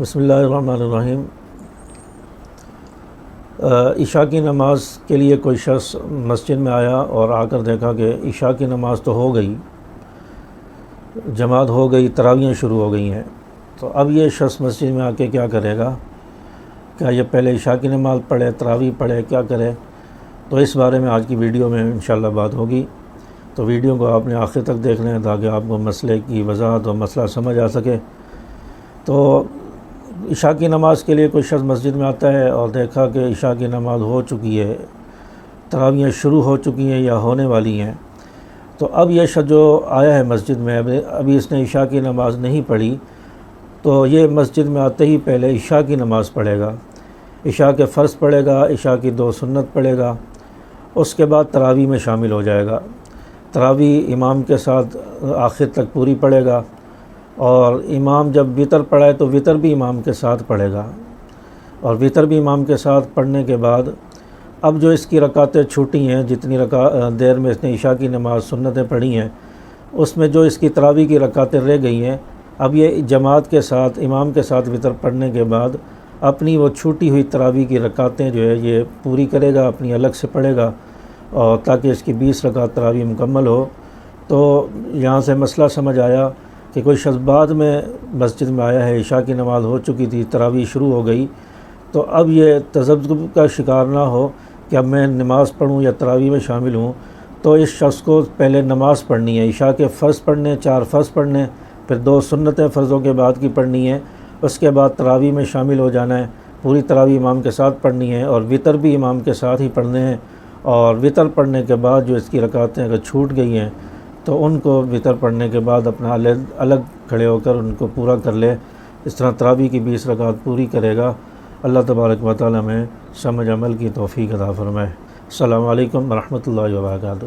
بسم اللہ الرحمن الرحیم۔ عشاء کی نماز کے لیے کوئی شخص مسجد میں آیا اور آ کر دیکھا کہ عشاء کی نماز تو ہو گئی، جماعت ہو گئی، تراویحیں شروع ہو گئی ہیں، تو اب یہ شخص مسجد میں آ کے کیا کرے گا؟ کیا یہ پہلے عشاء کی نماز پڑھے، تراویح پڑھے، کیا کرے؟ تو اس بارے میں آج کی ویڈیو میں انشاءاللہ بات ہوگی، تو ویڈیو کو آپ نے آخر تک دیکھ لیں تاکہ آپ کو مسئلے کی وضاحت اور مسئلہ سمجھ آ سکے۔ تو عشاء کی نماز کے لیے کوئی شخص مسجد میں آتا ہے اور دیکھا کہ عشاء کی نماز ہو چکی ہے، تراویحیں شروع ہو چکی ہیں یا ہونے والی ہیں، تو اب یہ شخص جو آیا ہے مسجد میں، ابھی اس نے عشاء کی نماز نہیں پڑھی، تو یہ مسجد میں آتے ہی پہلے عشاء کی نماز پڑھے گا، عشاء کے فرض پڑھے گا، عشاء کی 2 سنت پڑھے گا، اس کے بعد تراویح میں شامل ہو جائے گا۔ تراویح امام کے ساتھ آخر تک پوری پڑھے گا، اور امام جب وطر پڑھائے تو وطر بھی امام کے ساتھ پڑھے گا، اور وطر بھی امام کے ساتھ پڑھنے کے بعد اب جو اس کی رکعتیں چھوٹی ہیں، جتنی دیر میں اس نے عشاء کی نماز سنتیں پڑھی ہیں، اس میں جو اس کی تراویح کی رکعتیں رہ گئی ہیں، اب یہ جماعت کے ساتھ امام کے ساتھ وطر پڑھنے کے بعد اپنی وہ چھوٹی ہوئی تراویح کی رکعتیں جو ہے یہ پوری کرے گا، اپنی الگ سے پڑھے گا، اور تاکہ اس کی 20 رکعت تراویح مکمل ہو۔ تو یہاں سے مسئلہ سمجھ آیا کہ کوئی شخص بعد میں مسجد میں آیا ہے، عشاء کی نماز ہو چکی تھی، تراویح شروع ہو گئی، تو اب یہ تذبذب کا شکار نہ ہو کہ اب میں نماز پڑھوں یا تراویح میں شامل ہوں، تو اس شخص کو پہلے نماز پڑھنی ہے، عشاء کے فرض پڑھنے، 4 فرض پڑھنے، پھر 2 سنتیں فرضوں کے بعد کی پڑھنی ہے، اس کے بعد تراویح میں شامل ہو جانا ہے، پوری تراویح امام کے ساتھ پڑھنی ہے، اور وطر بھی امام کے ساتھ ہی پڑھنے ہیں، اور وطر پڑھنے کے بعد جو اس کی رکعتیں اگر چھوٹ گئی ہیں تو ان کو وطر پڑھنے کے بعد اپنا الگ کھڑے ہو کر ان کو پورا کر لے۔ اس طرح تراویح کی 20 رکعت پوری کرے گا۔ اللہ تبارک و تعالی میں سمجھ عمل کی توفیق عطا فرمائے۔ السلام علیکم ورحمۃ اللہ وبرکاتہ۔